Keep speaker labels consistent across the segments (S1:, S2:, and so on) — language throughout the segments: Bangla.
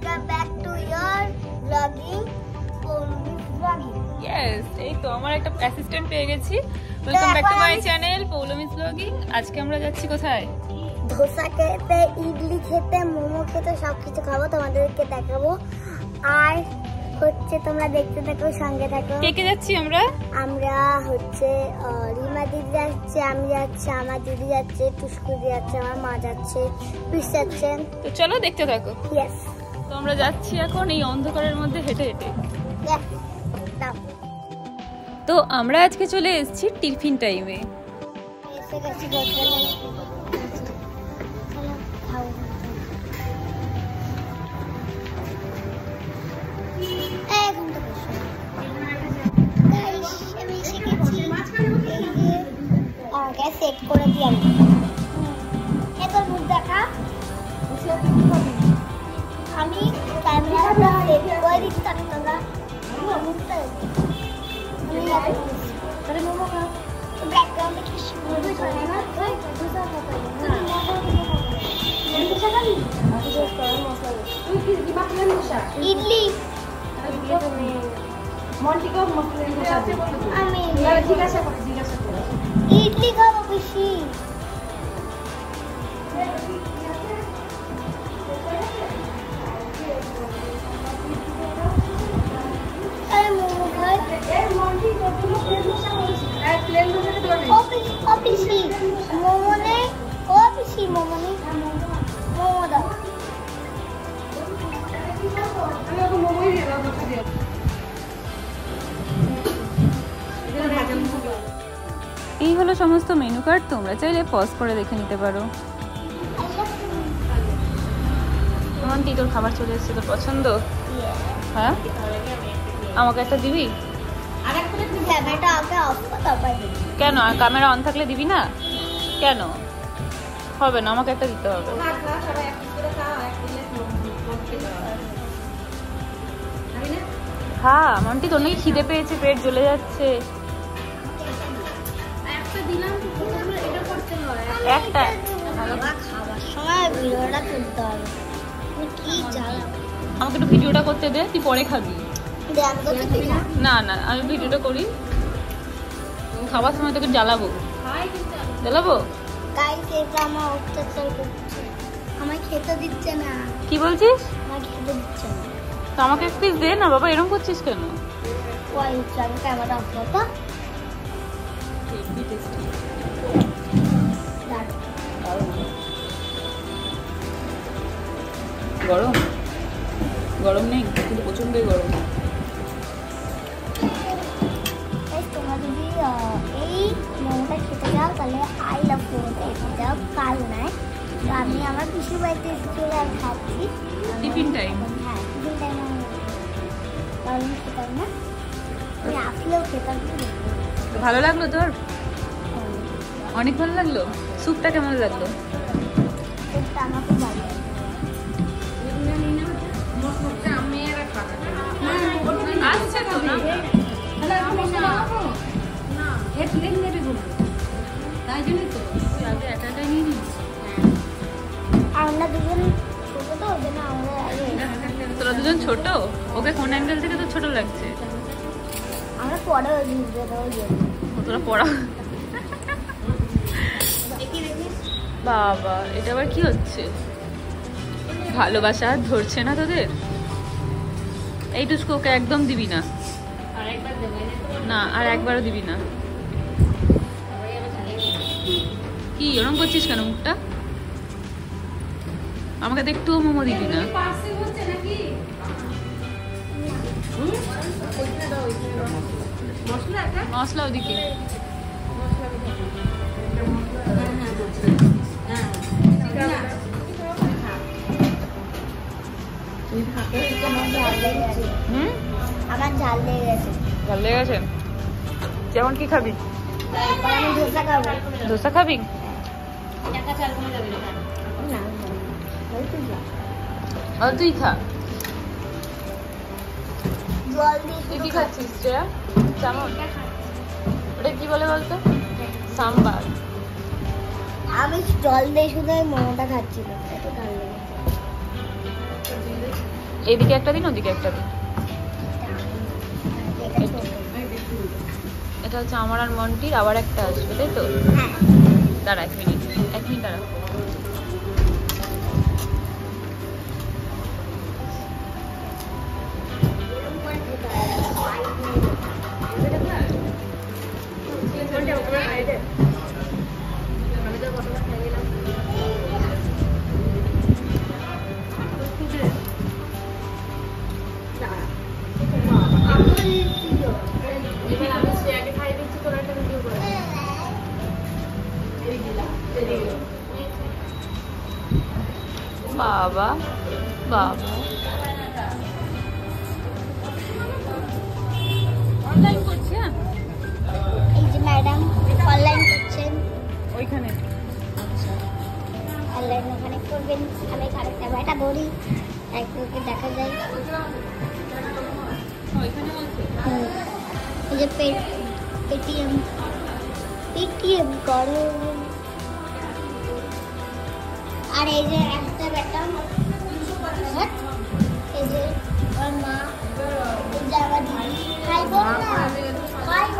S1: welcome back to your vlogging, Poulomi's vlogging.
S2: Yes, এই তো আমার একটা অ্যাসিস্ট্যান্ট পেয়ে গেছি। Welcome back to my channel পৌলমিস blogging. আজকে আমরা যাচ্ছি কোথায়?
S1: ধোসা খেতে, ইডলি খেতে, মোমো খেতে, সবকিছু খাবো, তোমাদেরকে দেখাবো। আর হচ্ছে তোমরা দেখতে থাকো, সঙ্গে থাকো।
S2: কে কে যাচ্ছি আমরা?
S1: আমরা হচ্ছে রিমা দিদি যাচ্ছে, আমি যাচ্ছি, আমার দিদি যাচ্ছে, টুস্কু দিদি যাচ্ছে, আমার মা যাচ্ছে, পিস যাচ্ছে।
S2: তো চলো দেখতে থাকো।
S1: ইয়েস।
S2: তো আমরা যাচ্ছি এখন এই অন্ধকারের মধ্যে হেঁটে হেঁটে। তো আমরা আজকে চলে এসেছি টিফিন টাইমে।
S1: এসে গেছি হোটেলে। সেট করে দিই আমি। এবার মুখ দেখা, আমি ক্যামেরাটা সেট করে দিচ্ছি, তাহলে তোমরা মুখটা তাহলে মোমো খাও। ব্যাকগ্রাউন্ডে কি সুন্দর চলে না? ইডলি আমি ইডলি খাবো বেশি। মোমো খাই, মোমো নেই, ও পিসি মোমো নেই, মোমো দাও।
S2: এই হলো সমস্ত মেনু কার্ড, তোমরা চাইলে পজ করে দেখে নিতে পারো। মন্টি, তোর খাবার চলে এসেছে, তোর পছন্দ? হ্যাঁ, আমাকে একটা দিবি? কেন, ক্যামেরা অন থাকলে দিবি না? কেন হবে না? আমাকে একটা দিতে হবে। হ্যাঁ মন্টি, তোর নাকি খিদে পেয়েছে, পেট জ্বলে যাচ্ছে। একটা
S1: খাবার সময় ভিডিওটা তুলতে হবে। কি জ্বালা,
S2: আমাকে একটু ভিডিওটা করতে দে, তুই পরে খাবি। না না, আমি ভিডিওটা করি, খাবার সময় তোকে জ্বালাবো। জ্বালাবো?
S1: গাইস, এটা আমার অত্যাচার করছে, আমায় খেতে দিচ্ছে না।
S2: কি বলছিস?
S1: আমায় খেতে দিচ্ছে না।
S2: তো আমাকে এক পিস দে না বাবা, এরকম করছিস কেন?
S1: ওই আমি ক্যামেরা অফ করতো।
S2: গরম গরম নেই কিন্তু প্রচন্ডই গরম।
S1: তোমরা যদি এই মোমোটা খেতে যাও তাহলে আই লাভ মোমোটা খেতে যাও, কাল নয়। তো আমি আমার পিসির বাড়িতে চলে আর খাচ্ছি
S2: টিফিন টাইম।
S1: হ্যাঁ, টিফিন টাইম আমি খেতাম না, আমি আসলেও খেতাম।
S2: ভালো লাগলো তোর? অনেক ভালো লাগলো। স্যুপটা কেমন লাগলো?
S1: স্যুপটা আমার খুব ভালো লাগলো।
S2: আচ্ছা তো না, তাই জন্যই তো একা একাই নিয়ে নিস।
S1: আমরা দুজন ছোট তো, ওই জন্য আমরা
S2: তোরা দুজন ছোট, ওকে কোন অ্যাঙ্গেল থেকে তো ছোট লাগছে?
S1: আমরা পরে বুঝতে পারবো।
S2: তোরা পড়া বাবা, এটা আবার কি হচ্ছে? ভালোবাসা ধরছে না তোদের? এইটুকু ওকে একদম দিবি না, না আর একবারও দিবি না। কি ওরম করছিস কেন মুখটা? আমাকে তো একটুও মোমো দিবি না। মশলা ওদিকে।
S1: আমার ঝাল লেগে গেছে।
S2: ঝাল লেগে গেছে? যেমন কি খাবি?
S1: আমি ধোসা খাবো।
S2: ধোসা খাবি? তুই খা। তুই কি খাচ্ছিস শ্রেয়া? চামচ? ওটা কি বলে বলতো? সাম্বার।
S1: আমি জল দিয়ে শুধু মোমোটা খাচ্ছি না, এত ভালো লাগে।
S2: এইদিকে একটা দিন, ওদিকে একটা দিন। এটা হচ্ছে আমার আর মন্টির, আবার একটা আসবে, তাই তো? দাঁড়া 1 মিনিট, 1 মিনিট দাঁড়া। বাবা বাবা অনলাইন করছে।
S1: এই যে ম্যাডাম অনলাইন করছেন
S2: ওইখানে। আচ্ছা
S1: অনলাইন ওখানে করবেন। আমি আরেকটা ব্যাটা ধরি, একটুকে দেখা যায়।
S2: ওইখানে বলছে
S1: এই যে পেটিএম করো। আর এই যে একটা ব্যাটা, এই যে ওর মা জায়গা দিদি খাইব না, খাইব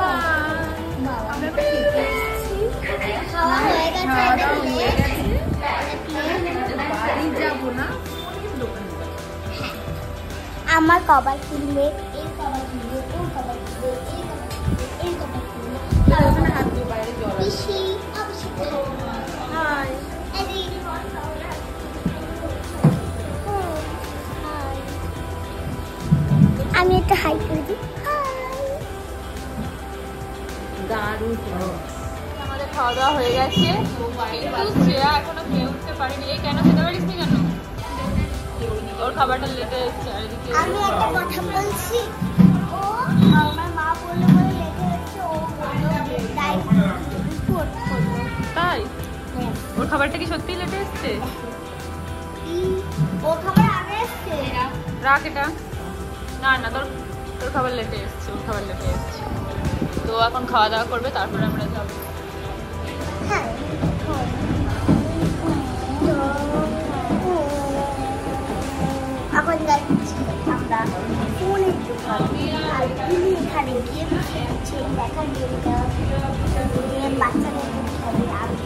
S1: খাওয়া হয়ে গেছে। আমার কভার কিনবে, এই কভার কিনবে, ওই কভার কিনবে, এই কভার কিনবে, পিসি অবশ্যই আমি একটা হাই করে দিই।
S2: আমাদের খাওয়া দাওয়া হয়ে গেছে, কিন্তু শ্রেয়া এখনো খেয়ে উঠতে পারিনি। এই কেন খেতে পারিস নি কেন? ওর খাবারটা লেটে এসছে। আর এদিকে
S1: আমি একটা কথা বলছি, ও আমার মা বলে লেটে এসছে, ও রিপোর্ট করবে।
S2: তাই? ওর খাবারটা কি সত্যি লেটে এসছে?
S1: ও খাবার আগে এসছে।
S2: রাখ এটা। না না, তোর খাবার লেটে এসছে, ওর খাবার লেটে এসছে। তো এখন খাওয়া দাওয়া করবে, তারপরে আমরা যাবো।
S1: হ্যাঁ এখন যাচ্ছি আমরা ফোনের দোকানে। আর তিনি এখানে গেম খেলছে, দেখা গেমটা গেম বাচ্চাদের খেলে। আমি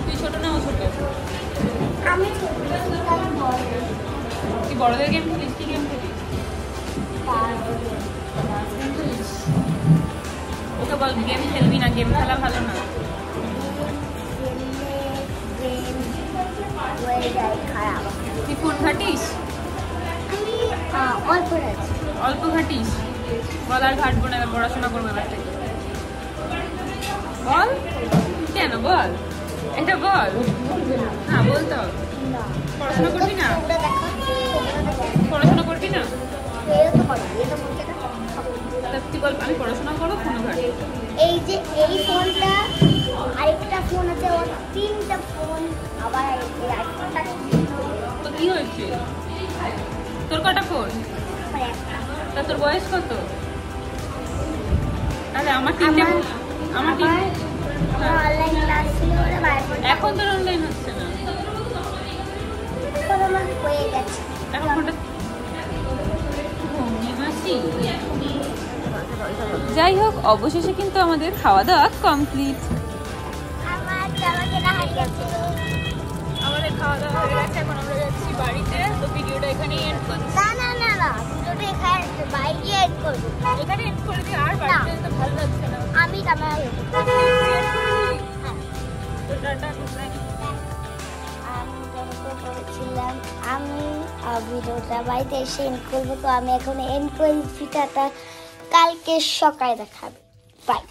S2: তুই ছোট না ও ছোট?
S1: আমি
S2: তুই বড়দের গেম খেলিস? কি গেম খেলিস? ওকে বল গেম খেলবি না, গেম খেলা ভালো না।
S1: খারাপ।
S2: তুই ফোন ঘাটিস?
S1: অল্প আছে।
S2: অল্প ঘাটিস? বল আর ঘাটবো না, পড়াশোনা করবো এবার থেকে। বল কেন, বল এটা বল। হ্যাঁ বলতে হবে। পড়াশোনা করবি না? পড়াশোনা করবি না? তুই বল আমি পড়াশোনা করবো, ফোন ঘাটবো।
S1: এই যে এই ফোনটা, আরেকটা ফোন আছে, ওর 3টা ফোন, আবার আরেকটা।
S2: তো কি হয়েছে? তোর কটা ফোন? তা তোর বয়স কত? তাহলে আমার 3টে। আমার 3
S1: অনলাইন ক্লাস ছিল, ওরা বাইরে।
S2: এখন তোর অনলাইন হচ্ছে না?
S1: এখন আমার হয়ে গেছে।
S2: এখন ফোনটা যাই হোক, অবশেষে কিন্তু আমাদের খাওয়া দাওয়া কমপ্লিট। আমাদের খাওয়া দাওয়া হয়ে গেছে, এখন আমরা যাচ্ছি বাড়িতে। তো ভিডিওটা এখানে এন্ড করছি।
S1: না ভিডিওটা এখানে বাইরে এন্ড করব।
S2: এখানে এন্ড করে দিই, আর বাড়িতে যেতে ভালো লাগছে না।
S1: আমি ক্যামেরা
S2: তো টাটা, গুড নাইট।
S1: আমি ভিডিওটা বাড়িতে এসে এন্ড করবো। তো আমি এখন এন্ড করেছি, টাটা, কালকে সকালে দেখাবে। বাই।